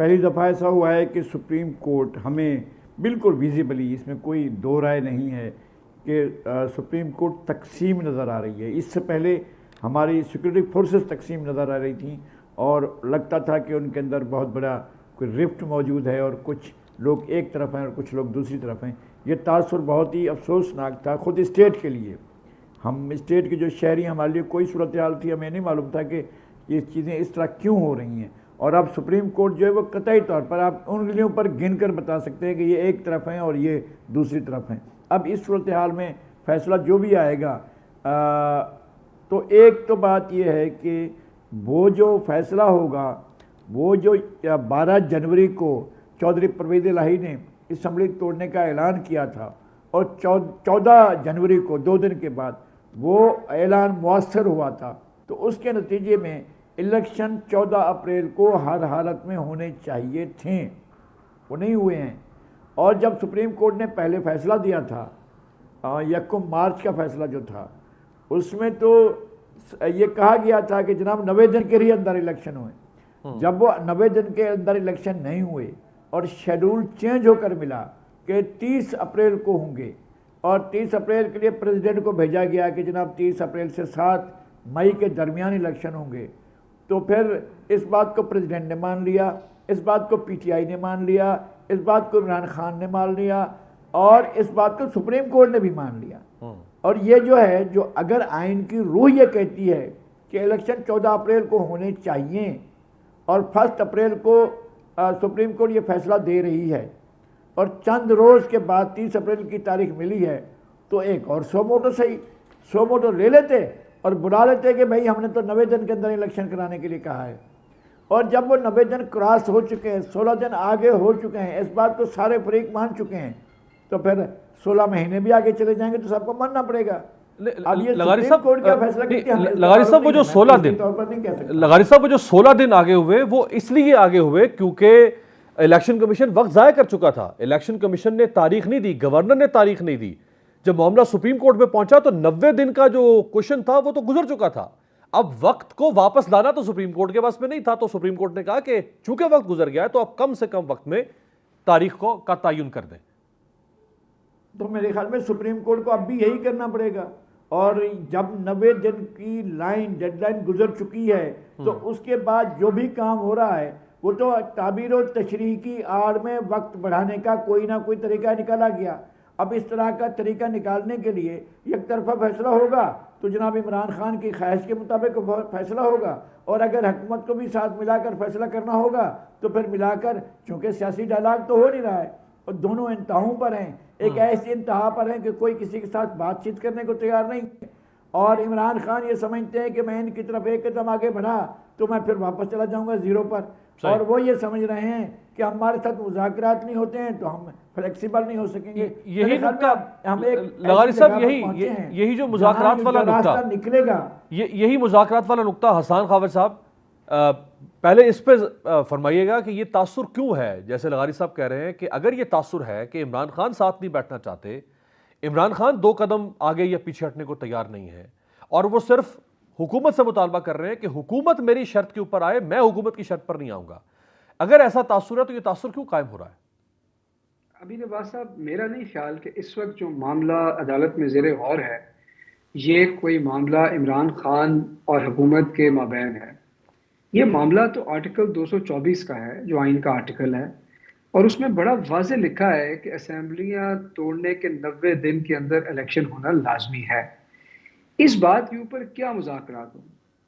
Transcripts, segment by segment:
پہلی دفعہ ایسا ہوا ہے کہ سپریم کورٹ ہمیں بالکل ویزیبلی، اس میں کوئی دو رائے نہیں ہے کہ سپریم کورٹ تقسیم نظر آ رہی ہے. اس سے پہلے ہماری سیکورٹی فورسز تقسیم نظر آ رہی تھیں اور لگتا تھا کہ ان کے اندر بہت بڑا کوئی رفٹ موجود ہے اور کچھ لوگ ایک طرف ہیں اور کچھ لوگ دوسری طرف ہیں. یہ تاثر بہت ہی افسوسناک تھا خود اسٹیٹ کے لیے. ہم اسٹیٹ کے جو شہری، ہمارے لیے کوئی صورتحال تھی، ہمیں نہیں معلوم تھا کہ یہ چیزیں اس طرح کیوں ہو رہی ہیں. اور اب سپریم کورٹ جو ہے وہ قطعی طور پر آپ انگلیوں پر گن کر بتا سکتے ہیں کہ یہ ایک طرف ہیں اور یہ دوسری طرف ہیں. اب اس صورتحال میں فیصلہ جو بھی آئے گا تو ایک تو بات یہ ہے کہ وہ جو فیصلہ ہوگا، وہ جو 12 جنوری کو چودھری پرویز الہی نے اسمبلی توڑنے کا اعلان کیا تھا اور 14 جنوری کو 2 دن کے بعد وہ اعلان مؤثر ہوا تھا، تو اس کے نتیجے میں الیکشن 14 اپریل کو ہر حالت میں ہونے چاہیے تھے، وہ نہیں ہوئے ہیں. اور جب سپریم کورٹ نے پہلے فیصلہ دیا تھا 1 مارچ کا فیصلہ جو تھا، اس میں تو یہ کہا گیا تھا کہ جناب 90 دن کے ہی اندر الیکشن ہوئے. جب وہ 90 دن کے اندر الیکشن نہیں ہوئے اور شیڈول چینج ہو کر ملا کہ 30 اپریل کو ہوں گے، اور 30 اپریل کے لیے پریزیڈنٹ کو بھیجا گیا کہ جناب 30 اپریل سے 7 مئی کے درمیان الیکشن ہوں گے، تو پھر اس بات کو پریزیڈنٹ نے مان لیا، اس بات کو پی ٹی آئی نے مان لیا، اس بات کو عمران خان نے مان لیا، اور اس بات کو سپریم کورٹ نے بھی مان لیا. اور یہ جو ہے، جو اگر آئین کی روح یہ کہتی ہے کہ الیکشن 14 اپریل کو ہونے چاہیے اور 1 اپریل کو سپریم کورٹ یہ فیصلہ دے رہی ہے اور چند روز کے بعد 30 اپریل کی تاریخ ملی ہے، تو ایک اور 100 موٹو صحیح 100 موٹو لے لیتے اور بلا لیتے کہ بھائی ہم نے تو 90 دن کے اندر الیکشن کرانے کے لیے کہا ہے. اور جب وہ 90 دن کراس ہو چکے ہیں، 16 دن آگے ہو چکے ہیں، اس بات کو سارے فریق مان چکے ہیں، تو پھر 16 مہینے بھی آگے چلے جائیں گے تو سب کو ماننا پڑے گا. اب یہ سپریم کورٹ کا فیصلہ کرتی ہے. لغاری صاحب وہ جو 16 دن لغاری صاحب وہ جو 16 دن آگے ہوئے، وہ اس لیے آگے ہوئے کیونکہ الیکشن کمیشن وقت ضائع کر چکا تھا. الیکشن کمیشن نے تاریخ نہیں دی، گورنر نے تاریخ نہیں دی. جب معاملہ سپریم کورٹ میں پہنچا تو 90 دن کا جو کوشچن تھا وہ تو گزر چکا تھا. اب وقت کو واپس لانا تو سپریم کورٹ کے پاس میں نہیں تھا، تو سپریم کورٹ نے کہا کہ چونکہ وقت گزر گیا ہے تو اب کم سے کم وقت میں تاریخ کا تعین کر دیں. تو میرے خیال میں سپریم کورٹ کو اب بھی یہی کرنا پڑے گا. اور جب 90 دن کی ڈیڈ لائن گزر چکی ہے تو اس کے بعد جو بھی کام ہو رہا ہے وہ تو تعبیر و تشریح کی آڑ میں وقت بڑھانے کا کوئی نہ کوئی طریقہ نکالا گیا. اب اس طرح کا طریقہ نکالنے کے لیے یک طرفہ فیصلہ ہوگا تو جناب عمران خان کی خواہش کے مطابق فیصلہ ہوگا، اور اگر حکومت کو بھی ساتھ ملا کر فیصلہ کرنا ہوگا تو پھر ملا کر، چونکہ سیاسی ڈائلاگ تو ہو نہیں رہا ہے اور دونوں انتہاؤں پر ہیں، ایک ایسی انتہا پر ہیں کہ کوئی کسی کے ساتھ بات چیت کرنے کو تیار نہیں، اور عمران خان یہ سمجھتے ہیں کہ میں ان کی طرف ایک قدم آگے بڑھا تو میں پھر واپس چلا جاؤں گا زیرو پر. اور وہ یہ سمجھ رہے ہیں کہ ہمارے ساتھ مذاکرات نہیں ہوتے ہیں تو ہم فلیکسیبل نہیں ہو سکیں گے. یہی لغاری صاحب یہی جو مذاکرات والا نقطہ نکلے گا، یہی مذاکرات والا نقطہ حسان خاور صاحب پہلے اس پہ فرمائیے گا کہ یہ تاثر کیوں ہے. جیسے لغاری صاحب کہہ رہے ہیں کہ اگر یہ تاثر ہے کہ عمران خان ساتھ نہیں بیٹھنا چاہتے، عمران خان 2 قدم آگے یا پیچھے ہٹنے کو تیار نہیں ہے، اور وہ صرف حکومت سے مطالبہ کر رہے ہیں کہ حکومت میری شرط کے اوپر آئے، میں حکومت کی شرط پر نہیں آؤں گا، اگر ایسا تاثر ہے تو یہ تاثر کیوں قائم ہو رہا ہے؟ ابھی نواز صاحب، میرا نہیں خیال کہ اس وقت جو معاملہ عدالت میں زیر غور ہے یہ کوئی معاملہ عمران خان اور حکومت کے مابین ہے. یہ معاملہ تو آرٹیکل 224 کا ہے جو آئین کا آرٹیکل ہے، اور اس میں بڑا واضح لکھا ہے کہ اسمبلیاں توڑنے کے 90 دن کے اندر الیکشن ہونا لازمی ہے. اس بات کے اوپر کیا مذاکرات ہوں؟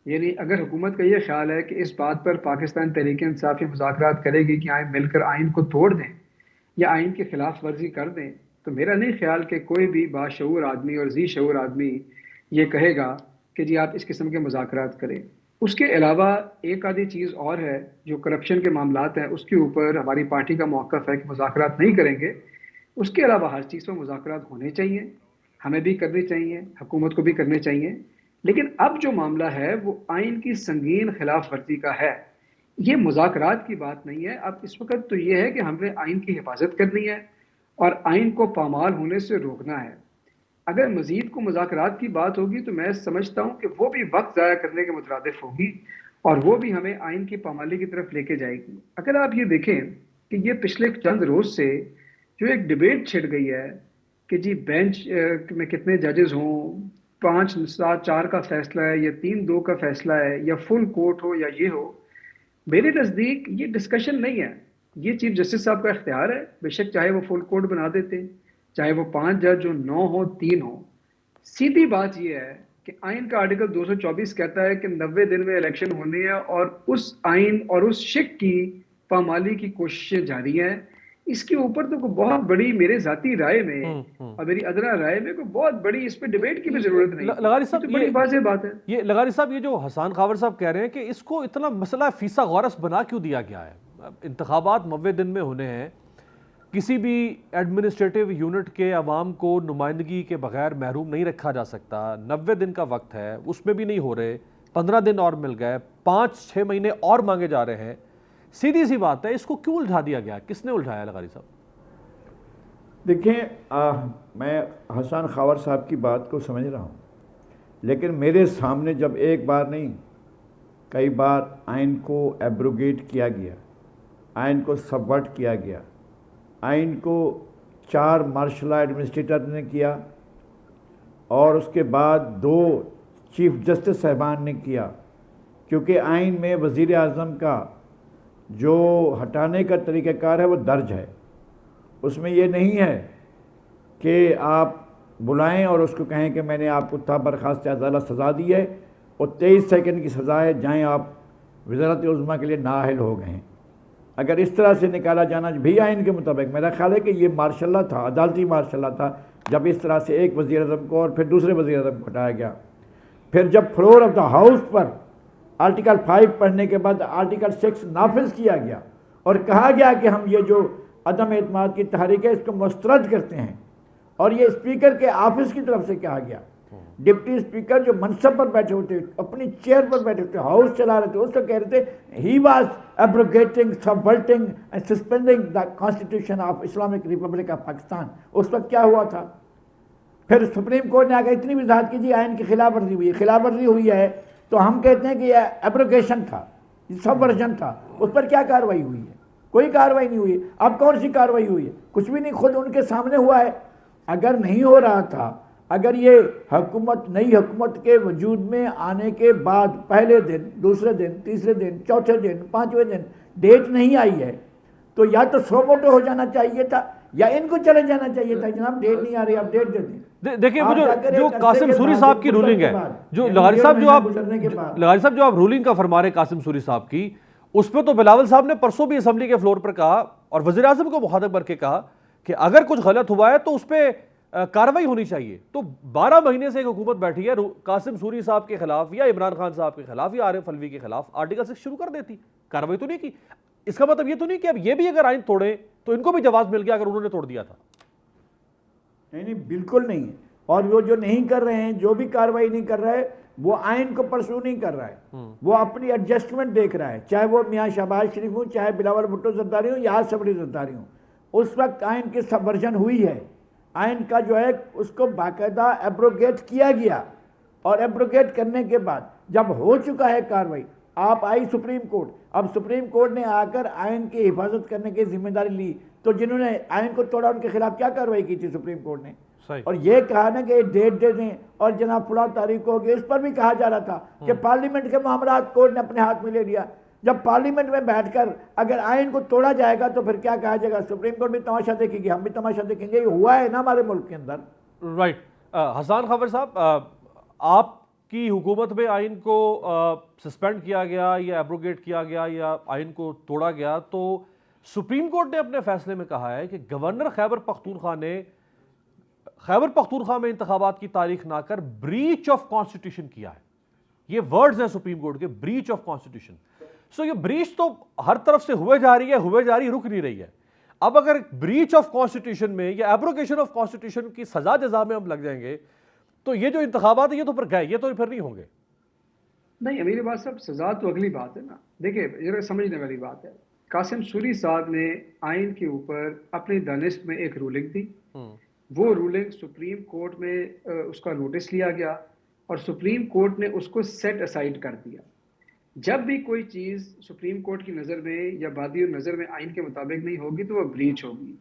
یعنی اگر حکومت کا یہ خیال ہے کہ اس بات پر پاکستان تحریک انصاف یہ مذاکرات کرے گی کہ آئیں مل کر آئین کو توڑ دیں یا آئین کی خلاف ورزی کر دیں، تو میرا نہیں خیال کہ کوئی بھی باشعور آدمی اور ذی شعور آدمی یہ کہے گا کہ جی آپ اس قسم کے مذاکرات کریں. اس کے علاوہ ایک آدھی چیز اور ہے جو کرپشن کے معاملات ہیں، اس کے اوپر ہماری پارٹی کا موقف ہے کہ مذاکرات نہیں کریں گے. اس کے علاوہ ہر چیز پر مذاکرات ہونے چاہیے، ہمیں بھی کرنے چاہیے، حکومت کو بھی کرنے چاہیے. لیکن اب جو معاملہ ہے وہ آئین کی سنگین خلاف ورزی کا ہے، یہ مذاکرات کی بات نہیں ہے. اب اس وقت تو یہ ہے کہ ہمیں آئین کی حفاظت کرنی ہے اور آئین کو پامال ہونے سے روکنا ہے. اگر مزید کو مذاکرات کی بات ہوگی تو میں سمجھتا ہوں کہ وہ بھی وقت ضائع کرنے کے مترادف ہوگی اور وہ بھی ہمیں آئین کی پامالی کی طرف لے کے جائے گی. اگر آپ یہ دیکھیں کہ یہ پچھلے چند روز سے جو ایک ڈبیٹ چھڑ گئی ہے کہ جی بینچ میں کتنے ججز ہوں, 5-7-4 کا فیصلہ ہے یا 3-2 کا فیصلہ ہے یا فل کورٹ ہو یا یہ ہو, میرے نزدیک یہ ڈسکشن نہیں ہے. یہ چیف جسٹس صاحب کا اختیار ہے, بے شک چاہے وہ فل کورٹ بنا دیتے, چاہے وہ 5 جج ہو, 9 ہو, 3 ہو. سیدھی بات یہ ہے کہ آئین کا آرٹیکل 224 کہتا ہے کہ 90 دن میں الیکشن ہونی ہے, اور اس آئین اور اس شک کی پامالی کی کوششیں جاری ہیں. اس کے اوپر تو کوئی بہت بڑی, میرے ذاتی رائے میں اور میری ادنا رائے میں, کوئی بہت بڑی اس پہ ڈیبیٹ کی بھی ضرورت نہیں. لغاری صاحب, یہ تو بڑی واضح بات ہے. یہ لغاری صاحب, یہ جو حسان خاور صاحب کہہ رہے ہیں کہ اس کو اتنا مسئلہ فیسا غورس بنا کیوں دیا گیا ہے؟ انتخابات 90 دن میں ہونے ہیں, کسی بھی ایڈمنسٹریٹو یونٹ کے عوام کو نمائندگی کے بغیر محروم نہیں رکھا جا سکتا. 90 دن کا وقت ہے, اس میں بھی نہیں ہو رہے, 15 دن اور مل گئے, 5-6 مہینے اور مانگے جا رہے ہیں. سیدھی سی بات ہے, اس کو کیوں الجھا دیا گیا؟ کس نے الجھایا لغاری صاحب؟ دیکھیں, میں حسان خاور صاحب کی بات کو سمجھ رہا ہوں, لیکن میرے سامنے جب ایک بار نہیں کئی بار آئین کو ایبروگیٹ کیا گیا, آئین کو سبورٹ کیا گیا, آئین کو 4 مارشل ایڈمنسٹریٹر نے کیا, اور اس کے بعد 2 چیف جسٹس صاحبان نے کیا, کیونکہ آئین میں وزیر اعظم کا جو ہٹانے کا طریقہ کار ہے وہ درج ہے. اس میں یہ نہیں ہے کہ آپ بلائیں اور اس کو کہیں کہ میں نے آپ کو برخاست عدالت سزا دی ہے اور 23 سیکنڈ کی سزا ہے, جائیں آپ وزارت عظمیٰ کے لیے نااہل ہو گئے ہیں. اگر اس طرح سے نکالا جانا بھی آئین کے مطابق, میرا خیال ہے کہ یہ مارشاء اللہ تھا, عدالتی مارشاء اللہ تھا, جب اس طرح سے ایک وزیر اعظم کو اور پھر دوسرے وزیر اعظم کو ہٹایا گیا. پھر جب فلور آف دا ہاؤس پر آرٹیکل 5 پڑھنے کے بعد آرٹیکل 6 نافذ کیا گیا اور کہا گیا کہ ہم یہ جو عدم اعتماد کی تحریک ہے اس کو مسترد کرتے ہیں, اور یہ اسپیکر کے آفس کی طرف سے کہا گیا. ڈپٹی اسپیکر جو منصب پر بیٹھے ہوتے, اپنی چیئر پر بیٹھے ہوتے, ہاؤس چلا رہے تھے, اس کو کہہ رہے تھے he was abrogating, subverting and suspending the Constitution of Islamic Republic of Pakistan. اس وقت کیا ہوا تھا؟ پھر سپریم کورٹ نے آ کر اتنی وضاحت کی جی آئین کی خلاف ورزی ہوئی ہے. خلاف ورزی ہوئی ہے تو ہم کہتے ہیں کہ یہ ایبروگیشن تھا, سب ورژن تھا. اس پر کیا کارروائی ہوئی ہے؟ کوئی کارروائی نہیں ہوئی. اب کون سی کارروائی ہوئی ہے؟ کچھ بھی نہیں, خود ان کے سامنے ہوا ہے. اگر نہیں ہو رہا تھا, اگر یہ حکومت نئی حکومت کے وجود میں آنے کے بعد پہلے دن, دوسرے دن, تیسرے دن, چوتھے دن, 5ویں دن ڈیٹ نہیں آئی ہے, تو یا تو سو موٹو ہو جانا چاہیے تھا یا ان کو چلے جانا چاہیے تھا. جناب ڈیٹ نہیں آ رہی, آپ ڈیٹ دے دیں. دیکھیں وہ جو قاسم سوری صاحب کی رولنگ ہے, جو لغاری صاحب جو آپ رولنگ کا فرما رہے قاسم سوری صاحب کی, اس پہ تو بلاول صاحب نے پرسوں بھی اسمبلی کے فلور پر کہا اور وزیر اعظم کو مخاطب کر کے کہا کہ اگر کچھ غلط ہوا ہے تو اس پہ کارروائی ہونی چاہیے. تو 12 مہینے سے ایک حکومت بیٹھی ہے, قاسم سوری صاحب کے خلاف یا عمران خان صاحب کے خلاف یا عارف الوی کے خلاف آرٹیکل 6 شروع کر دیتی, کارروائی تو نہیں کی. اس کا مطلب یہ تو نہیں کہ اب یہ بھی اگر آئین توڑیں تو ان کو بھی جواز مل گیا اگر انہوں نے توڑ دیا تھا. نہیں, بالکل نہیں. اور وہ جو نہیں کر رہے ہیں, جو بھی کارروائی نہیں کر رہے, وہ آئین کو پرسو نہیں کر رہا ہے, وہ اپنی ایڈجسٹمنٹ دیکھ رہا ہے, چاہے وہ میاں شہباز شریف ہوں, چاہے بلاول بھٹو زرداری ہوں یا صبری زرداری ہوں. اس وقت آئین کی سبورژن ہوئی ہے, آئین کا جو ہے اس کو باقاعدہ ایبروگیٹ کیا گیا, اور ایبروگیٹ کرنے کے بعد جب ہو چکا ہے کارروائی, آپ آئی سپریم کورٹ. اب سپریم کورٹ نے آ کر آئین کی حفاظت کرنے کی ذمہ داری لی, تو جنہوں نے آئین کو توڑا ان کے خلاف کیا کارروائی کی تھی سپریم کورٹ نے؟ اور یہ کہا نا کہ ڈیٹ دے دیں اور جناب فلاں تاریخ کو ہوگی. اس پر بھی کہا جا رہا تھا کہ پارلیمنٹ کے معاملات کورٹ نے اپنے ہاتھ میں لے لیا. جب پارلیمنٹ میں بیٹھ کر اگر آئین کو توڑا جائے گا تو پھر کیا کہا جائے گا؟ سپریم کورٹ بھی تماشا دیکھے گی, ہم بھی تماشا دیکھیں گے. یہ ہوا ہے نا ہمارے ملک کے اندر. رائٹ. حسان خاور صاحب, آپ کی حکومت میں آئین کو سسپینڈ کیا گیا یا ایبروگیٹ کیا گیا یا آئین کو توڑا گیا, تو سپریم کورٹ نے اپنے فیصلے میں کہا ہے کہ گورنر خیبر پختونخوا نے خیبر پختونخوا میں انتخابات کی تاریخ نہ کر بریچ آف کانسٹیٹیوشن کیا ہے. یہ ورڈز ہیں سپریم کورٹ کے, بریچ آف کانسٹیٹیوشن. سو یہ بریچ تو ہر طرف سے ہوئے جا رہی ہے, رک نہیں رہی ہے. اب اگر بریچ آف کانسٹیٹیوشن میں یا ایبروگیشن آف کانسٹیٹیوشن کی سزا جزا میں ہم لگ جائیں گے تو یہ جو انتخابات ہیں یہ تو پھر گئے, یہ تو پھر نہیں ہوں گے. نہیں امیر بات صاحب, سزا تو اگلی بات ہے نا. دیکھیں یہ سمجھنے والی بات ہے. قاسم سوری صاحب نے آئین کے اوپر اپنی دانست میں ایک رولنگ دی, وہ رولنگ سپریم کورٹ میں اس کا نوٹس لیا گیا اور سپریم کورٹ نے اس کو سیٹ اسائڈ کر دیا. جب بھی کوئی چیز سپریم کورٹ کی نظر میں یا بادی نظر میں آئین کے مطابق نہیں ہوگی تو وہ بریچ ہوگی.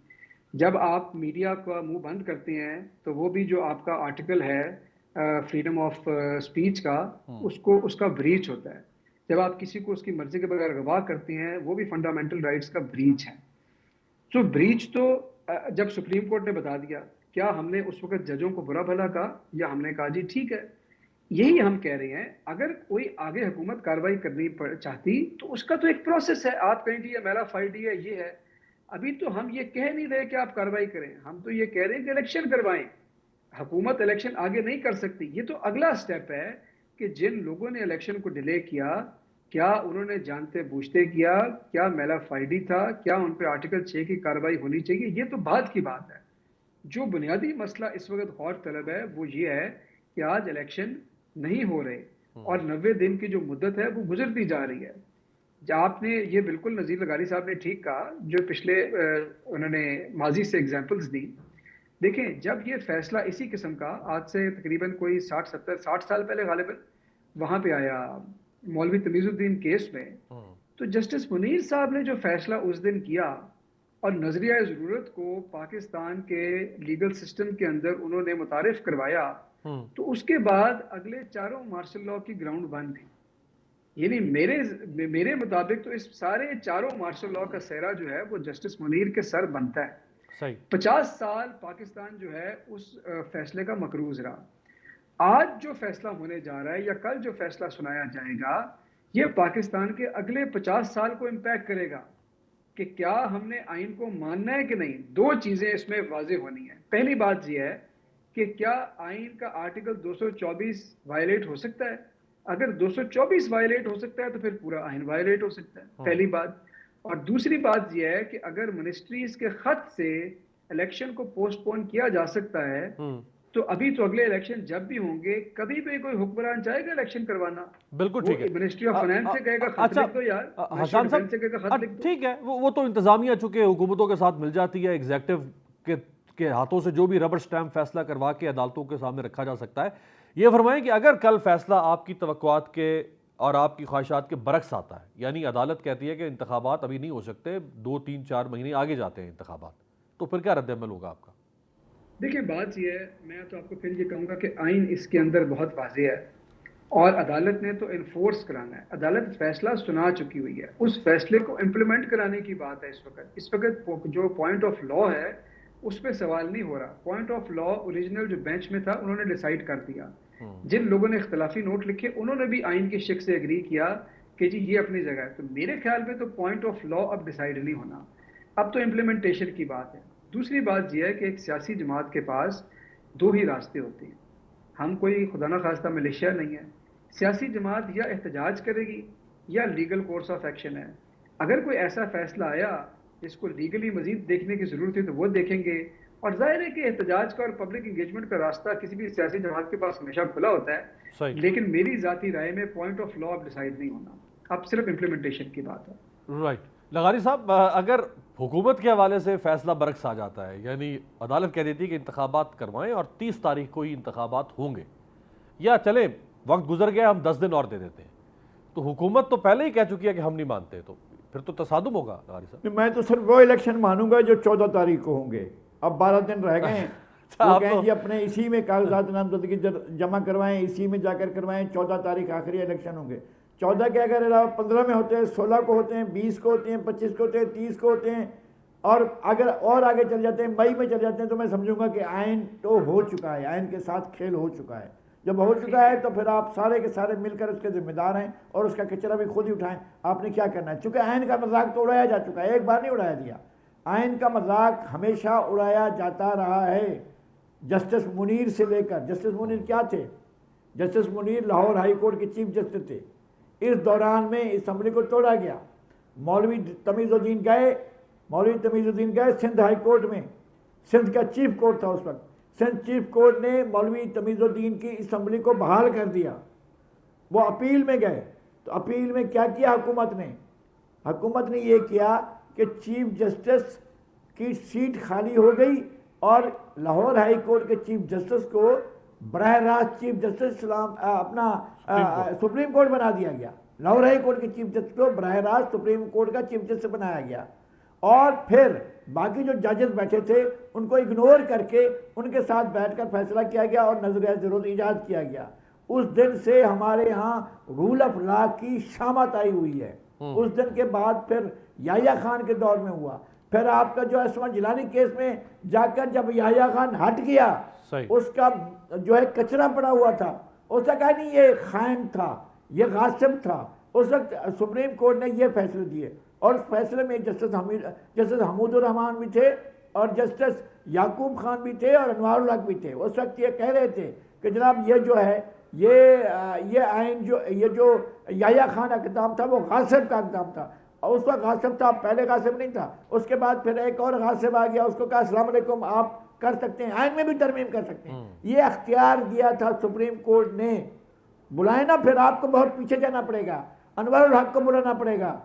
جب آپ میڈیا کا منہ بند کرتے ہیں تو وہ بھی جو آپ کا آرٹیکل ہے فریڈم آف اسپیچ کا, اس کا بریچ ہوتا ہے. جب آپ کسی کو اس کی مرضی کے بغیر اغوا کرتے ہیں وہ بھی فنڈامنٹل رائٹس کا بریچ ہے. تو بریچ تو جب سپریم کورٹ نے بتا دیا, کیا ہم نے اس وقت ججوں کو برا بھلا کہا یا ہم نے کہا جی ٹھیک ہے؟ یہی ہم کہہ رہے ہیں, اگر کوئی آگے حکومت کارروائی کرنی چاہتی تو اس کا تو ایک پروسیس ہے. آپ کہیں گے یہ میرا فائڈ ہے, یہ ہے. ابھی تو ہم یہ کہہ نہیں رہے کہ آپ کارروائی کریں, ہم تو یہ کہہ رہے ہیں کہ الیکشن کروائیں. حکومت الیکشن آگے نہیں کر سکتی. یہ تو اگلا سٹیپ ہے کہ جن لوگوں نے الیکشن کو ڈیلے کیا, کیا انہوں نے جانتے بوجھتے کیا, کیا میلا فائڈی تھا, کیا ان پہ آرٹیکل 6 کی کارروائی ہونی چاہیے؟ یہ تو بعد کی بات ہے. جو بنیادی مسئلہ اس وقت غور طلب ہے وہ یہ ہے کہ آج الیکشن نہیں ہو رہے اور 90 دن کی جو مدت ہے وہ گزرتی جا رہی ہے. آپ نے یہ بالکل نذیر لغاری صاحب نے ٹھیک کہا جو پچھلے انہوں نے ماضی سے ایگزامپلز دی. دیکھیں جب یہ فیصلہ اسی قسم کا آج سے تقریباً کوئی 60 سال پہلے غالباً وہاں پہ آیا مولوی تمیز الدین کیس میں, تو جسٹس منیر صاحب نے جو فیصلہ اس دن کیا اور نظریہ ضرورت کو پاکستان کے لیگل سسٹم کے اندر انہوں نے متعارف کروایا, تو اس کے بعد اگلے چاروں مارشل لاء کی گراؤنڈ بن گئی. یعنی میرے مطابق تو اس سارے چاروں مارشل لاء کا سہرا جو ہے وہ جسٹس منیر کے سر بنتا ہے. 50 سال پاکستان جو ہے اس فیصلے کا مقروض رہا. آج جو فیصلہ ہونے جا رہا ہے یا کل جو فیصلہ سنایا جائے گا یہ پاکستان کے اگلے 50 سال کو امپیکٹ کرے گا کہ کیا ہم نے آئین کو ماننا ہے کہ نہیں. دو چیزیں اس میں واضح ہونی ہیں. پہلی بات یہ ہے کہ کیا آئین کا آرٹیکل 224 وائلیٹ ہو سکتا ہے؟ اگر 224 وائلیٹ ہو سکتا ہے تو پھر پورا آئین وائلیٹ ہو سکتا ہے, پہلی بات. اور دوسری بات یہ ہے کہ اگر منسٹریز کے خط سے الیکشن کو پوسٹ پون کیا جا سکتا ہے تو ابھی تو اگلے الیکشن جب بھی ہوں گے کبھی بھی کوئی حکمران چاہے گا الیکشن کروانا, بالکل ٹھیک ہے, منسٹری آف فائنانس سے کہے گا خط لکھ دو یار, حسان صاحب ٹھیک ہے, وہ تو انتظامیہ چونکہ حکومتوں کے ساتھ مل جاتی ہے, ایگزیکٹو کے ہاتھوں سے جو بھی ربر سٹیمپ فیصلہ کروا کے عدالتوں کے سامنے رکھا جا سکتا ہے. یہ فرمائیں کہ اگر کل فیصلہ آپ کی توقعات کے اور آپ کی خواہشات کے برعکس آتا ہے, یعنی عدالت کہتی ہے کہ انتخابات ابھی نہیں ہو سکتے, 2 3 4 مہینے آگے جاتے ہیں انتخابات, تو پھر کیا رد عمل ہوگا آپ کا؟ دیکھیں بات یہ ہے, میں تو آپ کو پھر یہ کہوں گا کہ آئین اس کے اندر بہت واضح ہے اور عدالت نے تو انفورس کرانا ہے. عدالت فیصلہ سنا چکی ہوئی ہے, اس فیصلے کو امپلیمنٹ کرانے کی بات ہے. اس وقت جو پوائنٹ آف لا ہے اس پہ سوال نہیں ہو رہا. پوائنٹ آف لا اوریجنل جو بینچ میں تھا انہوں نے ڈیسائیڈ کر دیا. جن لوگوں نے اختلافی نوٹ لکھے انہوں نے بھی آئین کی شق سے اگری کیا کہ جی یہ اپنی جگہ ہے. تو میرے خیال میں تو پوائنٹ آف لا اب ڈیسائیڈ نہیں ہونا, اب تو امپلیمنٹیشن کی بات ہے. دوسری بات یہ ہے کہ ایک سیاسی جماعت کے پاس 2 ہی راستے ہوتے ہیں. ہم کوئی خدا نخواستہ ملیشیا نہیں ہے. سیاسی جماعت یا احتجاج کرے گی یا لیگل کورس آف ایکشن ہے. اگر کوئی ایسا فیصلہ آیا جس کو لیگلی مزید دیکھنے کی ضرورت ہے تو وہ دیکھیں گے, اور ظاہر ہے کہ احتجاج کا اور پبلک انگیجمنٹ کا راستہ کسی بھی سیاسی جماعت کے پاس ہمیشہ کھلا ہوتا ہے. لیکن میری ذاتی رائے میں پوائنٹ آف لا اب ڈیسائیڈ نہیں ہونا, اب صرف امپلیمنٹیشن کی بات ہے. رائٹ. لغاری صاحب, اگر حکومت کے حوالے سے فیصلہ برعکس آ جاتا ہے, یعنی عدالت کہہ دیتی ہے کہ انتخابات کروائیں اور 30 تاریخ کو ہی انتخابات ہوں گے, یا چلے وقت گزر گیا ہم 10 دن اور دے دیتے ہیں, تو حکومت تو پہلے ہی کہہ چکی ہے کہ ہم نہیں مانتے, تو پھر تو تصادم ہوگا. لغاری صاحب میں تو صرف وہ الیکشن مانوں گا جو 14 تاریخ کو ہوں گے. اب 12 دن رہ گئے ہیں, وہ کہیں جی اپنے اسی میں کاغذات نامزدگی جمع کروائیں, اسی میں جا کر کروائیں. 14 تاریخ آخری الیکشن ہوں گے. 14 کے اگر علاوہ 15 میں ہوتے ہیں, 16 کو ہوتے ہیں, 20 کو ہوتے ہیں, 25 کو ہوتے ہیں, 30 کو ہوتے ہیں, اور اگر اور آگے چل جاتے ہیں, مئی میں چل جاتے ہیں, تو میں سمجھوں گا کہ آئین تو ہو چکا ہے, آئین کے ساتھ کھیل ہو چکا ہے. جب ہو چکا ہے تو پھر آپ سارے کے سارے مل کر اس کے ذمہ دار ہیں اور اس کا کچرا بھی خود ہی اٹھائیں. آپ نے کیا کرنا ہے, چونکہ آئین کا مذاق تو اڑایا جا چکا ہے, ایک بار نہیں اڑایا دیا. آئین کا مذاق ہمیشہ اڑایا جاتا رہا ہے, جسٹس منیر سے لے کر. جسٹس منیر کیا تھے؟ Justice Munir Lahore high court کے چیف جسٹس تھے. اس دوران میں اسمبلی کو توڑا گیا. مولوی تمیز الدین گئے سندھ ہائی کورٹ میں, سندھ کا چیف کورٹ تھا اس وقت. سندھ چیف کورٹ نے مولوی تمیز الدین کی اسمبلی کو بحال کر دیا. وہ اپیل میں گئے, تو اپیل میں کیا کیا حکومت نے یہ کیا کہ چیف جسٹس کی سیٹ خالی ہو گئی اور لاہور ہائی کورٹ کے چیف جسٹس کو براہ راست چیف جسٹس اپنا سپریم کورٹ بنا دیا گیا. لاہور ہائی کورٹ کے چیف جسٹس کو براہ راست سپریم کورٹ کا چیف جسٹس بنایا گیا, اور پھر باقی جو ججز بیٹھے تھے ان کو اگنور کر کے ان کے ساتھ بیٹھ کر فیصلہ کیا گیا اور نظریہ ضرورت ایجاد کیا گیا. اس دن سے ہمارے ہاں رول آف لا کی شامت آئی ہوئی ہے. اس دن کے بعد پھر یحییٰ خان کے دور میں ہوا, پھر آپ کا جو عثمان جیلانی کیس میں جا کر جب یحییٰ خان ہٹ گیا, اس کا جو ہے کچرا پڑا ہوا تھا, اس کا کہا نہیں یہ خائن تھا, یہ غاصب تھا. اس وقت سپریم کورٹ نے یہ فیصلے دیے, اور اس فیصلے میں جسٹس حمود الرحمان بھی تھے اور جسٹس یعقوب خان بھی تھے اور انوار الحق بھی تھے. اس وقت یہ کہہ رہے تھے کہ جناب یہ جو ہے یہ آئین یہ جو یحییٰ خان کا اقدام تھا وہ غاصب کا اقدام تھا, اور اس وقت غاصب تھا, پہلے غاصب نہیں تھا. اس کے بعد پھر ایک اور غاصب آ گیا, اس کو کہا السلام علیکم آپ کر سکتے ہیں, آئین میں بھی ترمیم کر سکتے ہیں. یہ اختیار دیا تھا سپریم کورٹ نے. بلائے نا, پھر آپ کو بہت پیچھے جانا پڑے گا, انوار الحق کو بلانا پڑے گا,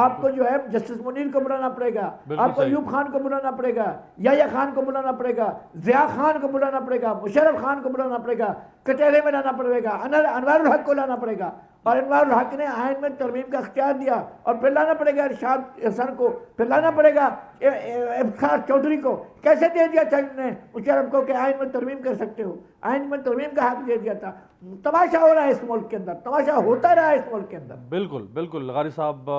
آپ کو جو ہے جسٹس منیر کو بلانا پڑے گا, آپ کو ایوب خان کو بلانا پڑے گا, یحییٰ خان کو بلانا پڑے گا, ضیاء خان کو بلانا پڑے گا, مشرف خان کو بلانا پڑے گا, کٹہرے میں لانا پڑے گا, انوار الحق کو لانا پڑے گا. اور انوار الحق نے آئین میں ترمیم کا اختیار دیا, اور پھر لانا پڑے گا ارشاد احسان کو, پھر لانا پڑے گا افتخار چودھری کو. کیسے دے دیا تھا انہوں نے مشرف کو کہ آئین میں ترمیم کر سکتے ہو, آئین میں ترمیم کا حق دے دیا تھا. تماشا ہو رہا ہے اس ملک کے اندر, تماشا ہوتا رہا ہے اس ملک کے اندر. بالکل بالکل غاری صاحب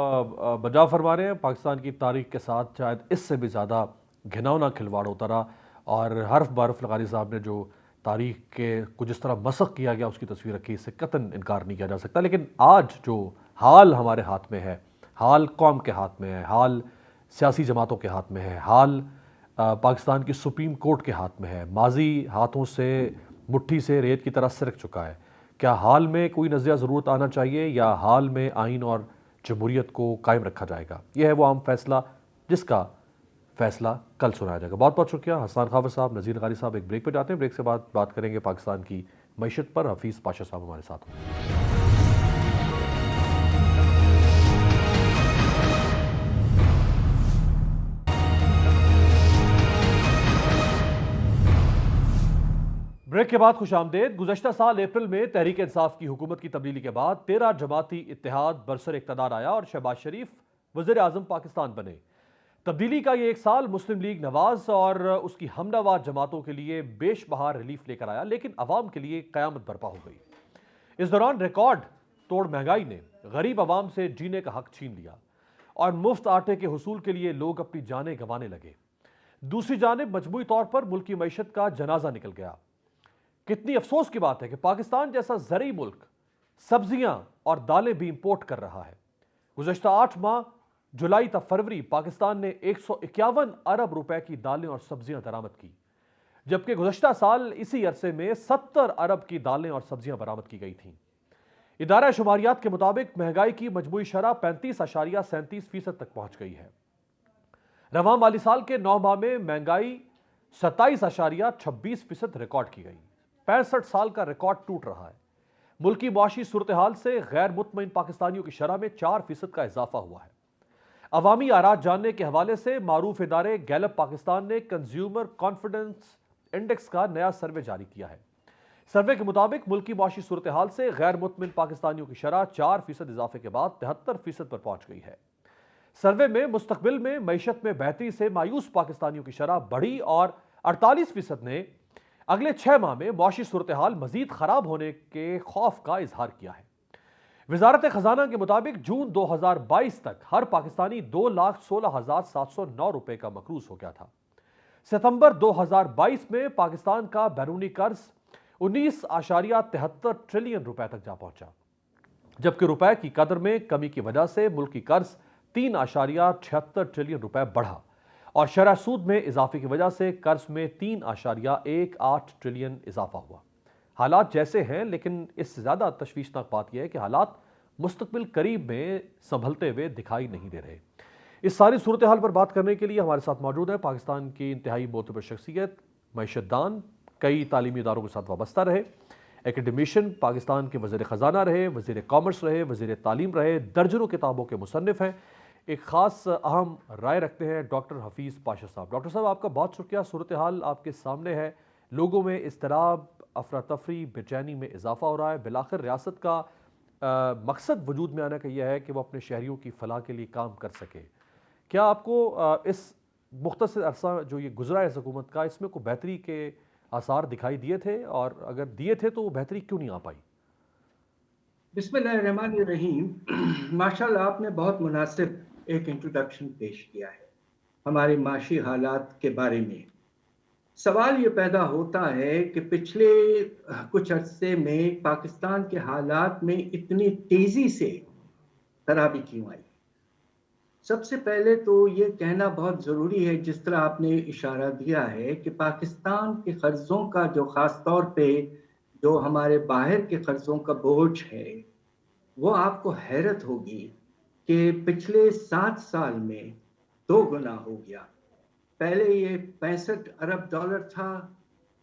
بجا فرما رہے ہیں. پاکستان کی تاریخ کے ساتھ شاید اس سے بھی زیادہ گھناؤنا کھلواڑ ہوتا رہا, اور حرف برف غاری صاحب نے جو تاریخ کے کو جس طرح مسخ کیا گیا اس کی تصویر رکھی, اس سے قطعاً انکار نہیں کیا جا سکتا. لیکن آج جو حال ہمارے ہاتھ میں ہے, حال قوم کے ہاتھ میں ہے, حال سیاسی جماعتوں کے ہاتھ میں ہے, حال پاکستان کی سپریم کورٹ کے ہاتھ میں ہے. ماضی ہاتھوں سے مٹھی سے ریت کی طرح سرک چکا ہے. کیا حال میں کوئی نظریہ ضرورت آنا چاہیے, یا حال میں آئین اور جمہوریت کو قائم رکھا جائے گا؟ یہ ہے وہ عام فیصلہ جس کا فیصلہ کل سنایا جائے گا. بہت بہت شکریہ حسان خافر صاحب, نذیر غاری صاحب. ایک بریک پہ جاتے ہیں, بریک سے بعد بات کریں گے پاکستان کی معیشت پر. حفیظ پاشا صاحب ہمارے ساتھ ہیں. بریک کے بعد خوش آمدید. گزشتہ سال اپریل میں تحریک انصاف کی حکومت کی تبدیلی کے بعد 13 جماعتی اتحاد برسر اقتدار آیا اور شہباز شریف وزیر اعظم پاکستان بنے. تبدیلی کا یہ ایک سال مسلم لیگ نواز اور اس کی ہمنوا جماعتوں کے لیے بیش بہار ریلیف لے کر آیا, لیکن عوام کے لیے قیامت برپا ہو گئی. اس دوران ریکارڈ توڑ مہنگائی نے غریب عوام سے جینے کا حق چھین لیا, اور مفت آٹے کے حصول کے لیے لوگ اپنی جانیں گنوانے لگے. دوسری جانب مجموعی طور پر ملکی معیشت کا جنازہ نکل گیا. کتنی افسوس کی بات ہے کہ پاکستان جیسا زرعی ملک سبزیاں اور دالیں بھی امپورٹ کر رہا ہے. گزشتہ 8 ماہ جولائی تا فروری پاکستان نے 151 ارب روپے کی دالیں اور سبزیاں درآمد کی, جبکہ گزشتہ سال اسی عرصے میں 70 ارب کی دالیں اور سبزیاں برآمد کی گئی تھیں. ادارہ شماریات کے مطابق مہنگائی کی مجموعی شرح 35.37% تک پہنچ گئی ہے. رواں مالی سال کے 9 ماہ میں مہنگائی 27.26% ریکارڈ کی گئی. 65 سال کا ریکارڈ ٹوٹ رہا ہے. ملکی معاشی صورتحال سے غیر مطمئن پاکستانیوں کی شرح میں 4% کا اضافہ ہوا ہے. عوامی آرات جاننے کے حوالے سے معروف ادارے گیلپ پاکستان نے کنزیومر کانفیڈنس انڈیکس کا نیا سروے جاری کیا ہے. سروے کے مطابق ملکی معاشی صورتحال سے غیر مطمئن پاکستانیوں کی شرح 4% اضافے کے بعد 73% پر پہنچ گئی ہے. سروے میں مستقبل میں معیشت میں بہتری سے مایوس پاکستانیوں کی شرح بڑھی, اور 48% نے اگلے 6 ماہ میں معاشی صورتحال مزید خراب ہونے کے خوف کا اظہار کیا ہے. وزارت خزانہ کے مطابق جون 2022 تک ہر پاکستانی 2,16,709 روپے کا مقروض ہو گیا تھا. ستمبر 2022 میں پاکستان کا بیرونی قرض 19.73 ٹریلین روپے تک جا پہنچا, جبکہ روپے کی قدر میں کمی کی وجہ سے ملکی قرض 3.76 ٹریلین روپے بڑھا, اور شرح سود میں اضافے کی وجہ سے قرض میں 3.18 ٹریلین اضافہ ہوا. حالات جیسے ہیں, لیکن اس سے زیادہ تشویشناک بات یہ ہے کہ حالات مستقبل قریب میں سنبھلتے ہوئے دکھائی نہیں دے رہے. اس ساری صورتحال پر بات کرنے کے لیے ہمارے ساتھ موجود ہے پاکستان کی انتہائی معتبر شخصیت, معیشت دان, کئی تعلیمی اداروں کے ساتھ وابستہ رہے, ایکیڈمیشین, پاکستان کے وزیر خزانہ رہے, وزیر کامرس رہے, وزیر تعلیم رہے, درجنوں کتابوں کے مصنف ہیں. ایک خاص اہم رائے رکھتے ہیں ڈاکٹر حفیظ پاشا صاحب. ڈاکٹر صاحب آپ کا بہت شکریہ. صورتحال آپ کے سامنے ہے, لوگوں میں اضطراب, افراتفری بے چینی میں اضافہ ہو رہا ہے. بالآخر ریاست کا مقصد وجود میں آنے کا یہ ہے کہ وہ اپنے شہریوں کی فلاح کے لیے کام کر سکے. کیا آپ کو اس مختصر عرصہ جو یہ گزرا ہے اس حکومت کا، اس میں کوئی بہتری کے آثار دکھائی دیے تھے، اور اگر دیے تھے تو وہ بہتری کیوں نہیں آ پائی؟ بسم اللہ الرحمن الرحیم. ماشاءاللہ آپ نے بہت مناسب ایک انٹروڈکشن پیش کیا ہے ہمارے معاشی حالات کے بارے میں. سوال یہ پیدا ہوتا ہے کہ پچھلے کچھ عرصے میں پاکستان کے حالات میں اتنی تیزی سے خرابی کیوں آئی. سب سے پہلے تو یہ کہنا بہت ضروری ہے، جس طرح آپ نے اشارہ دیا ہے، کہ پاکستان کے قرضوں کا جو خاص طور پہ جو ہمارے باہر کے قرضوں کا بوجھ ہے، وہ آپ کو حیرت ہوگی کہ پچھلے 7 سال میں 2 گنا ہو گیا. پہلے یہ 65 ارب ڈالر تھا،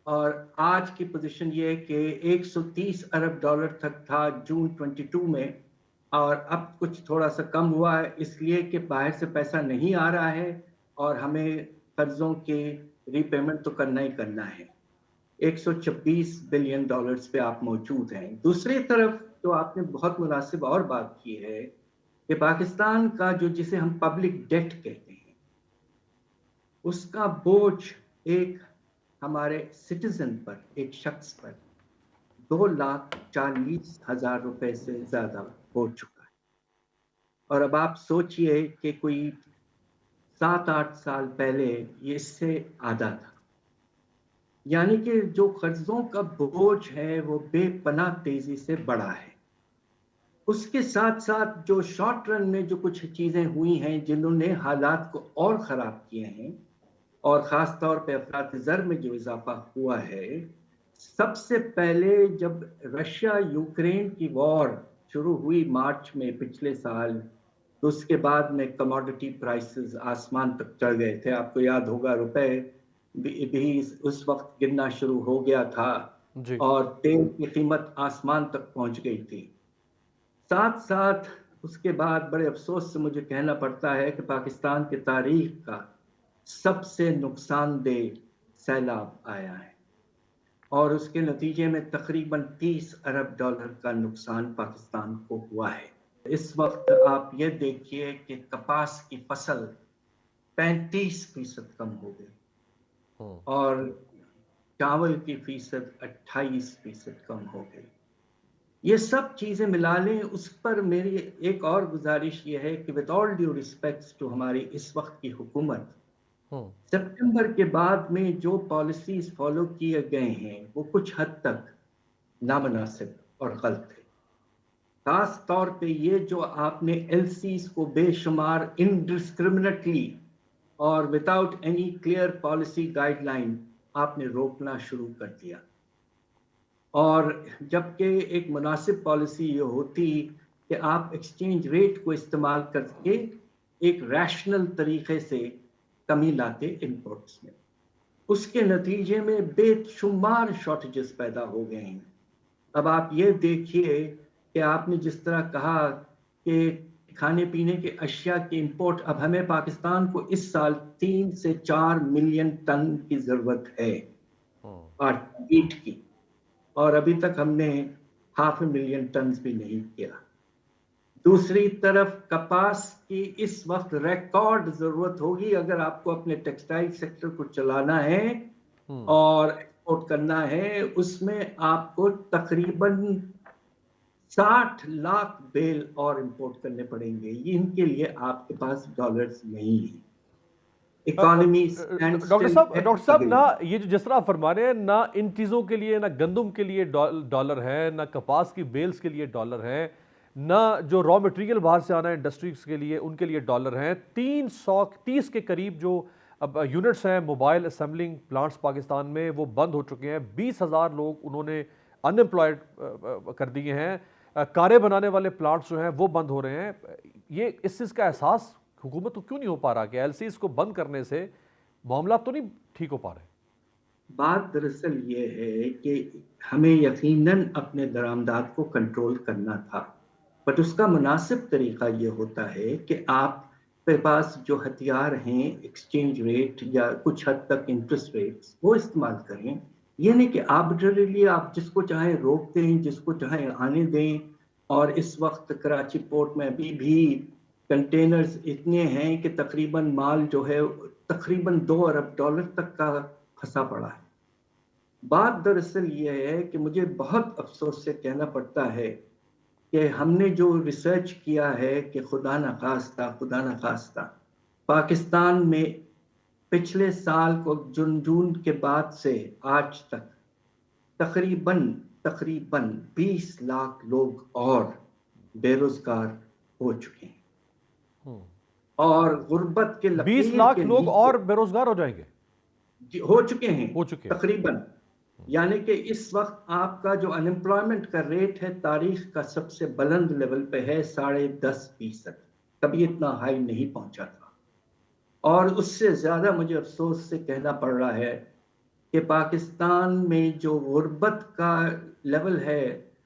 اور آج کی پوزیشن یہ کہ 130 ارب ڈالر تک تھا جون 22 میں، اور اب کچھ تھوڑا سا کم ہوا ہے، اس لیے کہ باہر سے پیسہ نہیں آ رہا ہے اور ہمیں قرضوں کے ری پیمنٹ تو کرنا ہی کرنا ہے. 126 بلین ڈالرز پہ آپ موجود ہیں. دوسری طرف تو آپ نے بہت مناسب اور بات کی ہے کہ پاکستان کا جو جسے ہم پبلک ڈیٹ کہتے ہیں، اس کا بوجھ ایک ہمارے سٹیزن پر، ایک شخص پر 2,40,000 روپے سے زیادہ ہو چکا ہے. اور اب آپ سوچئے کہ کوئی 7-8 سال پہلے یہ اس سے آدھا تھا. یعنی کہ جو قرضوں کا بوجھ ہے وہ بے پناہ تیزی سے بڑھا ہے. اس کے ساتھ ساتھ جو شارٹ رن میں جو کچھ چیزیں ہوئی ہیں جنہوں نے حالات کو اور خراب کیے ہیں، اور خاص طور پہ افراط زر میں جو اضافہ ہوا ہے، سب سے پہلے جب رشیا یوکرین کی وار شروع ہوئی مارچ میں پچھلے سال، تو اس کے بعد میں کموڈٹی پرائسز آسمان تک چڑھ گئے تھے. آپ کو یاد ہوگا روپے بھی اس وقت گرنا شروع ہو گیا تھا، جی. اور تیل کی قیمت آسمان تک پہنچ گئی تھی. ساتھ ساتھ اس کے بعد بڑے افسوس سے مجھے کہنا پڑتا ہے کہ پاکستان کی تاریخ کا سب سے نقصان دہ سیلاب آیا ہے، اور اس کے نتیجے میں تقریباً 30 ارب ڈالر کا نقصان پاکستان کو ہوا ہے. اس وقت آپ یہ دیکھیے کہ کپاس کی فصل 35% کم ہو گئی، اور چاول کی فیصد 28% کم ہو گئی. یہ سب چیزیں ملا لیں، اس پر میری ایک اور گزارش یہ ہے کہ with all due respects to ہماری اس وقت کی حکومت، سپٹمبر کے بعد میں جو پالیسیز فالو کیے گئے ہیں وہ کچھ حد تک نامناسب اور غلط ہے. خاص طور پہ یہ جو آپ نے ایل سیز کو بے شمار انڈسکرمنیٹلی اور without any clear policy guide line آپ نے روکنا شروع کر دیا. اور جبکہ ایک مناسب پالیسی یہ ہوتی کہ آپ ایکسچینج ریٹ کو استعمال کر کے ایک ریشنل طریقے سے کمی لاتے امپورٹس میں. اس کے نتیجے میں بے شمار شارٹیجز پیدا ہو گئے ہیں. اب آپ یہ دیکھیے کہ آپ نے جس طرح کہا کہ کھانے پینے کے اشیاء کی امپورٹ، اب ہمیں پاکستان کو اس سال 3 سے 4 ملین ٹن کی ضرورت ہے اور ویٹ کی، اور ابھی تک ہم نے 500,000 ٹنز بھی نہیں کیا. دوسری طرف کپاس کی اس وقت ریکارڈ ضرورت ہوگی اگر آپ کو اپنے ٹیکسٹائل سیکٹر کو چلانا ہے اور ایکسپورٹ کرنا ہے. اس میں آپ کو تقریباً 60 لاکھ بیل اور امپورٹ کرنے پڑیں گے. ان کے لیے آپ کے پاس ڈالرز نہیں ہیں. ڈاکٹر صاحب نہ یہ جو جس طرح فرما رہے ہیں، نہ ان چیزوں کے لیے، نہ گندم کے لیے ڈالر ہے، نہ کپاس کی بیلز کے لیے ڈالر ہے، نہ جو را مٹیریل باہر سے آنا ہے انڈسٹریز کے لیے ان کے لیے ڈالر ہیں. 330 کے قریب جو اب یونٹس ہیں موبائل اسمبلنگ پلانٹس پاکستان میں، وہ بند ہو چکے ہیں. 20,000 لوگ انہوں نے ان امپلائڈ کر دیے ہیں. کاریں بنانے والے پلانٹس جو ہیں وہ بند ہو رہے ہیں. یہ اس چیز کا احساس حکومت کو کیوں نہیں ہو پا رہا کہ ایل سی اس کو بند کرنے سے معاملات تو نہیں ٹھیک ہو پا رہے؟ بات دراصل یہ ہے کہ ہمیں یقیناً اپنے درآمدات کو کنٹرول کرنا تھا، بٹ اس کا مناسب طریقہ یہ ہوتا ہے کہ آپ کے پاس جو ہتھیار ہیں ایکسچینج ریٹ یا کچھ حد تک انٹرسٹ ریٹس وہ استعمال کریں، یہ نہیں کہ آربیٹریلی آپ جس کو چاہیں روک دیں، جس کو چاہیں آنے دیں. اور اس وقت کراچی پورٹ میں ابھی بھی کنٹینرز اتنے ہیں کہ تقریباً مال جو ہے تقریباً $2 ارب تک کا پھنسا پڑا ہے. بات دراصل یہ ہے کہ مجھے بہت افسوس سے کہنا پڑتا ہے کہ ہم نے جو ریسرچ کیا ہے کہ خدا نخواستہ پاکستان میں پچھلے سال کو جون کے بعد سے آج تک تقریباً 20 لاکھ لوگ اور بے روزگار ہو چکے ہیں اور غربت کے 20 لکیر لاکھ کے لوگ نیچے اور بے روزگار ہو جائیں گے؟ ہو چکے ہیں ہیں تقریباً. یعنی کہ اس وقت آپ کا جو انمپلائمنٹ کا ریٹ ہے تاریخ کا سب سے بلند لیول پہ ہے 10.5%. کبھی اتنا ہائی نہیں پہنچا تھا. اور اس سے زیادہ مجھے افسوس سے کہنا پڑ رہا ہے کہ پاکستان میں جو غربت کا لیول ہے،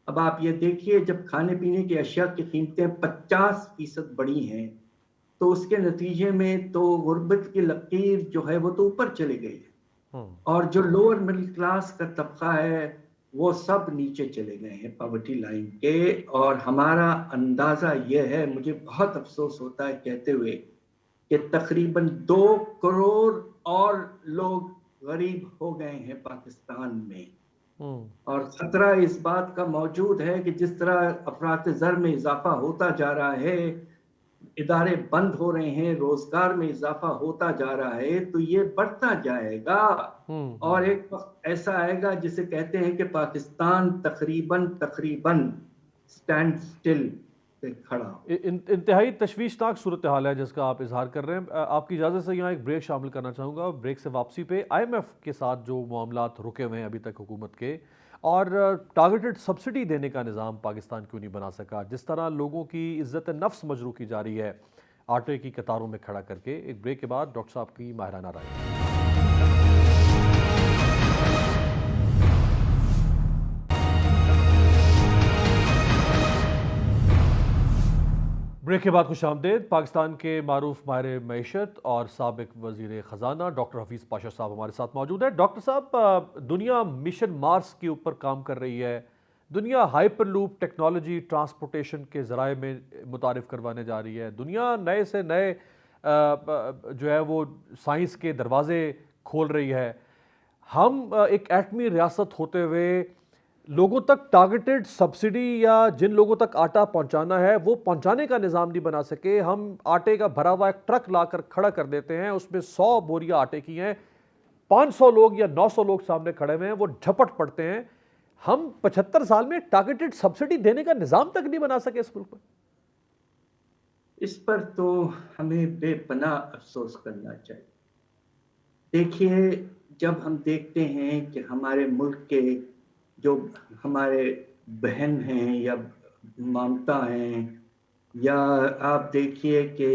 اب آپ یہ دیکھیے جب کھانے پینے کی اشیاء کی قیمتیں 50% بڑھی ہیں تو اس کے نتیجے میں تو غربت کی لکیر جو ہے وہ تو اوپر چلی گئی ہے، اور جو لوور مڈل کلاس کا طبقہ ہے وہ سب نیچے چلے گئے ہیں پاورٹی لائن کے. اور ہمارا اندازہ یہ ہے، مجھے بہت افسوس ہوتا ہے کہتے ہوئے، کہ تقریباً 2 کروڑ اور لوگ غریب ہو گئے ہیں پاکستان میں. اور خطرہ اس بات کا موجود ہے کہ جس طرح افراط زر میں اضافہ ہوتا جا رہا ہے، ادارے بند ہو رہے ہیں، روزگار میں اضافہ ہوتا جا رہا ہے، تو یہ بڑھتا جائے گا. اور ایک وقت ایسا آئے گا جسے کہتے ہیں کہ پاکستان تقریباً سٹینڈ سٹل پہ کھڑا ہو. انتہائی تشویشناک صورتحال ہے جس کا آپ اظہار کر رہے ہیں. آپ کی اجازت سے یہاں ایک بریک شامل کرنا چاہوں گا. بریک سے واپسی پہ IMF کے ساتھ جو معاملات رکے ہوئے ہیں ابھی تک حکومت کے، اور ٹارگیٹڈ سبسڈی دینے کا نظام پاکستان کیوں نہیں بنا سکا، جس طرح لوگوں کی عزت نفس مجروح کی جا رہی ہے آٹے کی قطاروں میں کھڑا کر کے. ایک بریک کے بعد ڈاکٹر صاحب کی ماہرانہ رائے. بریک کے بعد خوش آمدید. پاکستان کے معروف ماہر معیشت اور سابق وزیر خزانہ ڈاکٹر حفیظ پاشا صاحب ہمارے ساتھ موجود ہیں. ڈاکٹر صاحب، دنیا مشن مارس کے اوپر کام کر رہی ہے، دنیا ہائپر لوپ ٹیکنالوجی ٹرانسپورٹیشن کے ذرائع میں متعارف کروانے جا رہی ہے، دنیا نئے سے نئے جو ہے وہ سائنس کے دروازے کھول رہی ہے. ہم ایک ایٹمی ریاست ہوتے ہوئے لوگوں تک ٹارگیٹڈ سبسڈی یا جن لوگوں تک آٹا پہنچانا ہے وہ پہنچانے کا نظام نہیں بنا سکے. ہم آٹے کا بھرا ہوا ایک ٹرک لا کر کھڑا کر دیتے ہیں، اس میں 100 بوریاں آٹے کی ہیں، 500 لوگ یا 900 لوگ سامنے کھڑے ہوئے ہیں، وہ جھپٹ پڑتے ہیں. ہم 75 سال میں ٹارگیٹڈ سبسڈی دینے کا نظام تک نہیں بنا سکے اس ملک میں. اس پر تو ہمیں بے پناہ افسوس کرنا چاہیے. دیکھیے، جب ہم دیکھتے ہیں کہ ہمارے ملک کے جو ہمارے بہن ہیں یا مامتا ہیں، یا آپ دیکھیے کہ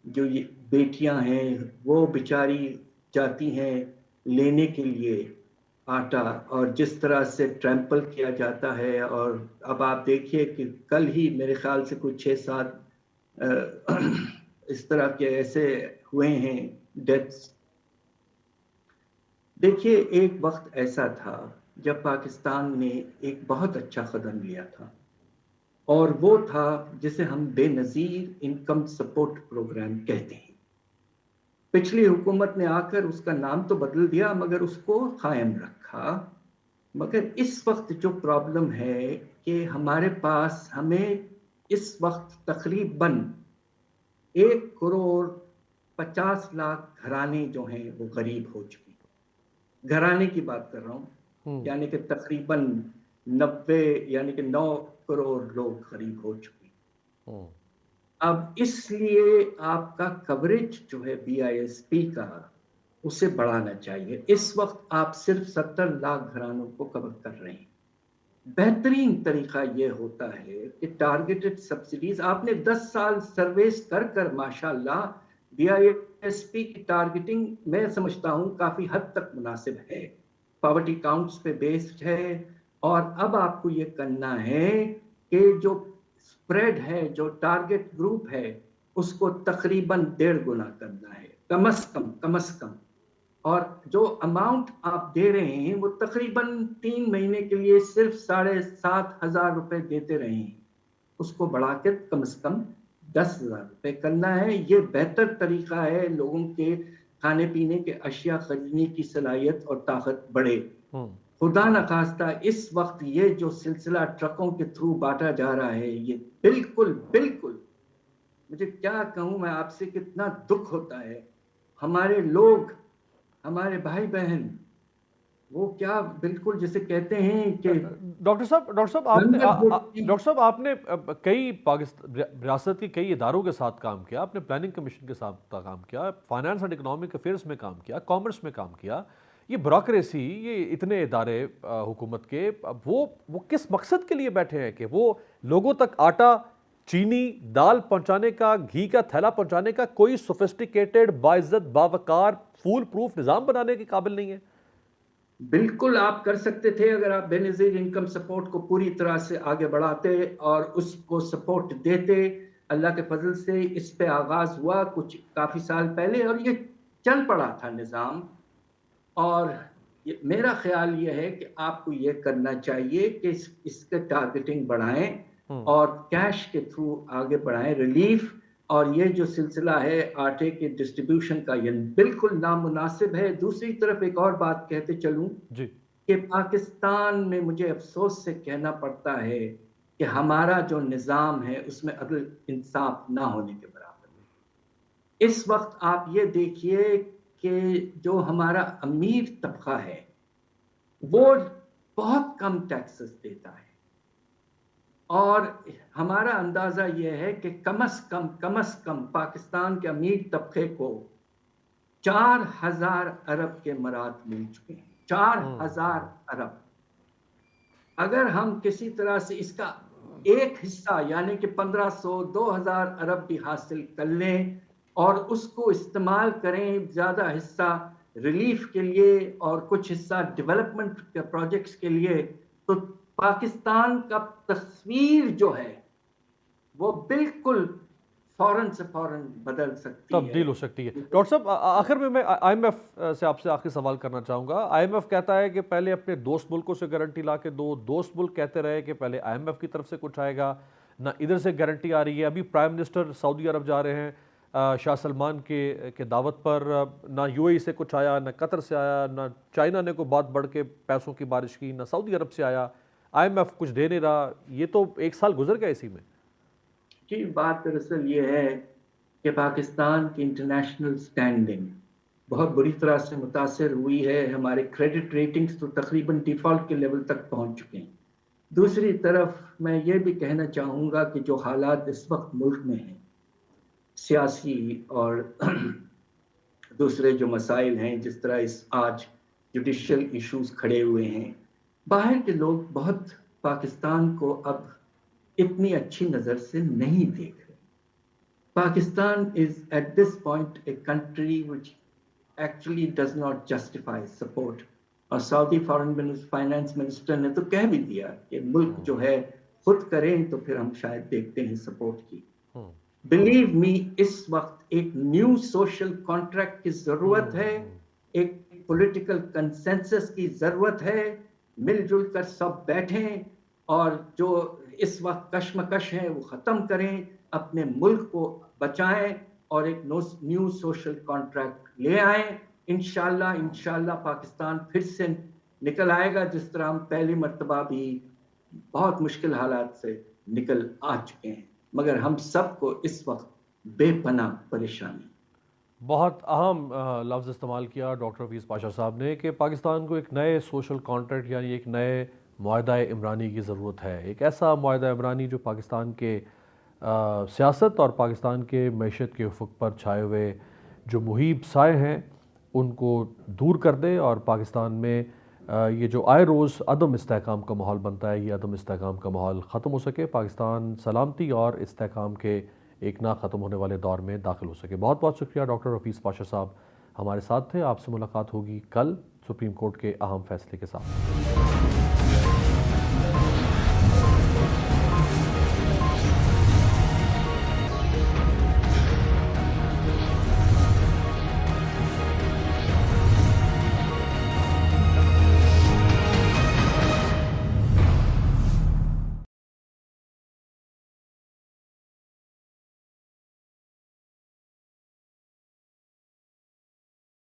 جو یہ بیٹیاں ہیں وہ بیچاری جاتی ہیں لینے کے لیے آٹا، اور جس طرح سے ٹریمپل کیا جاتا ہے. اور اب آپ دیکھیے کہ کل ہی میرے خیال سے کچھ 6-7 اس طرح کے ایسے ہوئے ہیں ڈیتھس. دیکھیے، ایک وقت ایسا تھا جب پاکستان نے ایک بہت اچھا قدم لیا تھا، اور وہ تھا جسے ہم بے نظیر انکم سپورٹ پروگرام کہتے ہیں. پچھلی حکومت نے آ کر اس کا نام تو بدل دیا مگر اس کو قائم رکھا. مگر اس وقت جو پرابلم ہے کہ ہمارے پاس ہمیں اس وقت تقریباً 1 کروڑ 50 لاکھ گھرانے جو ہیں وہ غریب ہو چکے. گھرانے کی بات کر رہا ہوں، یعنی کہ تقریباً 90 یعنی کہ 9 کروڑ لوگ غریب ہو چکے. اب اس لیے آپ کا کوریج جو ہے BISP کا اسے بڑھانا چاہیے. اس وقت آپ صرف 70 لاکھ گھرانوں کو کور کر رہے ہیں. بہترین طریقہ یہ ہوتا ہے کہ ٹارگیٹڈ سبسڈیز آپ نے 10 سال سرویز کر ماشاءاللہ BISP کی ٹارگیٹنگ میں سمجھتا ہوں کافی حد تک مناسب ہے، پاورٹی کاؤنٹس پہ بیسڈ ہے. اور اب آپ کو یہ کرنا ہے کہ جو اسپریڈ ہے، جو ٹارگیٹ گروپ ہے، اس کو تقریباً 1.5 گنا کرنا ہے کم از کم. اور جو اماؤنٹ آپ دے رہے ہیں وہ تقریباً 3 مہینے کے لیے صرف 7,500 روپے دیتے رہے ہیں. اس کو بڑھا کے کم از کم 10,000 روپے کرنا ہے. یہ بہتر طریقہ ہے لوگوں کے کھانے پینے کے اشیاء خریدنے کی صلاحیت اور طاقت بڑھے. خدا نخواستہ اس وقت یہ جو سلسلہ ٹرکوں کے تھرو بانٹا جا رہا ہے یہ بالکل مجھے کیا کہوں میں آپ سے، کتنا دکھ ہوتا ہے. ہمارے لوگ، ہمارے بھائی بہن، وہ کیا بالکل جسے کہتے ہیں کہ ڈاکٹر صاحب آپ نے کئی ریاست کے کئی اداروں کے ساتھ کام کیا، آپ نے پلاننگ کمیشن کے ساتھ کام کیا، فائنانس اینڈ اکنامک افیئرس میں کام کیا، کامرس میں کام کیا. یہ بیوروکریسی، یہ اتنے ادارے حکومت کے، وہ کس مقصد کے لیے بیٹھے ہیں کہ وہ لوگوں تک آٹا، چینی، دال پہنچانے کا، گھی کا تھیلا پہنچانے کا کوئی سوفسٹیکیٹڈ، باعزت، باوقار، فول پروف نظام بنانے کے قابل نہیں ہے؟ بالکل آپ کر سکتے تھے اگر آپ بے نظیر انکم سپورٹ کو پوری طرح سے آگے بڑھاتے اور اس کو سپورٹ دیتے. اللہ کے فضل سے اس پہ آغاز ہوا کچھ کافی سال پہلے اور یہ چل پڑا تھا نظام. اور میرا خیال یہ ہے کہ آپ کو یہ کرنا چاہیے کہ اس کے ٹارگیٹنگ بڑھائیں اور کیش کے تھرو آگے بڑھائیں ریلیف. اور یہ جو سلسلہ ہے آٹے کے ڈسٹریبیوشن کا یہ بالکل نامناسب ہے. دوسری طرف ایک اور بات کہتے چلوں کہ پاکستان میں مجھے افسوس سے کہنا پڑتا ہے کہ ہمارا جو نظام ہے اس میں عدل انصاف نہ ہونے کے برابر ہے. اس وقت آپ یہ دیکھیے کہ جو ہمارا امیر طبقہ ہے وہ بہت کم ٹیکسز دیتا ہے اور ہمارا اندازہ یہ ہے کہ کم از کم پاکستان کے امیر طبقے کو 4,000 ارب کے مراد مل چکے ہیں. 4,000 ارب. اگر ہم کسی طرح سے اس کا ایک حصہ یعنی کہ 1,500 2,000 ارب بھی حاصل کر لیں اور اس کو استعمال کریں زیادہ حصہ ریلیف کے لیے اور کچھ حصہ ڈیولپمنٹ کے پروجیکٹس کے لیے، تو پاکستان کا تصویر جو ہے وہ بالکل فوراً سے فوراً بدل سکتی ہے، تبدیل ہو سکتی ہے. ڈاکٹر صاحب آخر میں آئی ایم ایف سے آپ سے آخری سوال کرنا چاہوں گا. آئی ایم ایف کہتا ہے کہ پہلے اپنے دوست ملکوں سے گارنٹی لا کے دو، دوست ملک کہتے رہے کہ پہلے آئی ایم ایف کی طرف سے کچھ آئے گا، نہ ادھر سے گارنٹی آ رہی ہے. ابھی پرائم منسٹر سعودی عرب جا رہے ہیں شاہ سلمان کے دعوت پر، نہ یو اے ای سے کچھ آیا، نہ قطر سے آیا، نہ چائنا نے کوئی بات بڑھ کے پیسوں کی بارش کی، نہ سعودی عرب سے آیا. آئی ایم ایف کچھ دے نہیں رہا. یہ تو 1 سال گزر گیا اسی میں. جی بات دراصل یہ ہے کہ پاکستان کی انٹرنیشنل سٹینڈنگ بہت بری طرح سے متاثر ہوئی ہے. ہمارے کریڈٹ ریٹنگز تو تقریباً ڈیفالٹ کے لیول تک پہنچ چکے ہیں. دوسری طرف میں یہ بھی کہنا چاہوں گا کہ جو حالات اس وقت ملک میں ہیں، سیاسی اور دوسرے جو مسائل ہیں، جس طرح آج جوڈیشل ایشوز کھڑے ہوئے ہیں، باہر کے لوگ بہت پاکستان کو اب اتنی اچھی نظر سے نہیں دیکھ رہے. Pakistan is at this point a country which actually does not justify support. اور سعودی فائنانس منسٹر نے تو کہہ بھی دیا کہ ملک جو ہے خود کریں تو پھر ہم شاید دیکھتے ہیں سپورٹ کی. بلیو می اس وقت ایک نیو سوشل کانٹریکٹ کی ضرورت ہے، ایک پولیٹیکل کنسنسس کی ضرورت ہے. مل جل کر سب بیٹھیں اور جو اس وقت کشمکش ہے وہ ختم کریں، اپنے ملک کو بچائیں اور ایک نیو سوشل کانٹریکٹ لے آئیں. انشاءاللہ پاکستان پھر سے نکل آئے گا، جس طرح ہم پہلی مرتبہ بھی بہت مشکل حالات سے نکل آ چکے ہیں. مگر ہم سب کو اس وقت بے پناہ پریشانی. بہت اہم لفظ استعمال کیا ڈاکٹر حفیظ پاشا صاحب نے کہ پاکستان کو ایک نئے سوشل کانٹریکٹ یعنی ایک نئے معاہدہ عمرانی کی ضرورت ہے. ایک ایسا معاہدہ عمرانی جو پاکستان کے سیاست اور پاکستان کے معیشت کے افق پر چھائے ہوئے جو محیب سائے ہیں ان کو دور کر دے اور پاکستان میں یہ جو آئے روز عدم استحکام کا ماحول بنتا ہے، یہ عدم استحکام کا ماحول ختم ہو سکے، پاکستان سلامتی اور استحکام کے ایک نہ ختم ہونے والے دور میں داخل ہو سکے. بہت بہت شکریہ ڈاکٹر حفیظ پاشا صاحب ہمارے ساتھ تھے. آپ سے ملاقات ہوگی کل سپریم کورٹ کے اہم فیصلے کے ساتھ.